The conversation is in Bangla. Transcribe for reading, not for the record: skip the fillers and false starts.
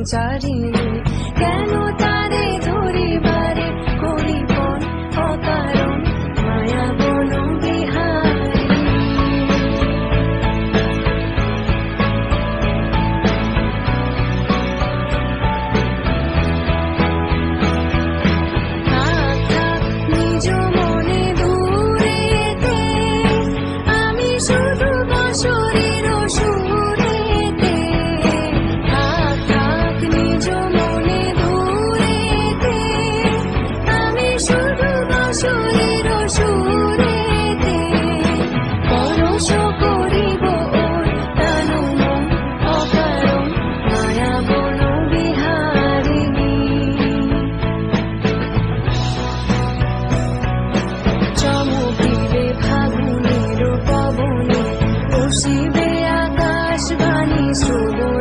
চারিণী কেন তারে ধরিবারে করিপন অকারণ মায়া বন বিহারী থাক থাক নিজ মনে দূরেতে আমি শুধু বসরের সুরেতে থাক থাক নিজ মনে দূরেতে আমি শুধু বসরের সুরেতে পরশ করিব ওর প্রাণ মন অকারণ মায়া বন বিহারিণী চমকিবে ফাগুনের পবনে বসিবে আকাশ বাণী শ্রবণ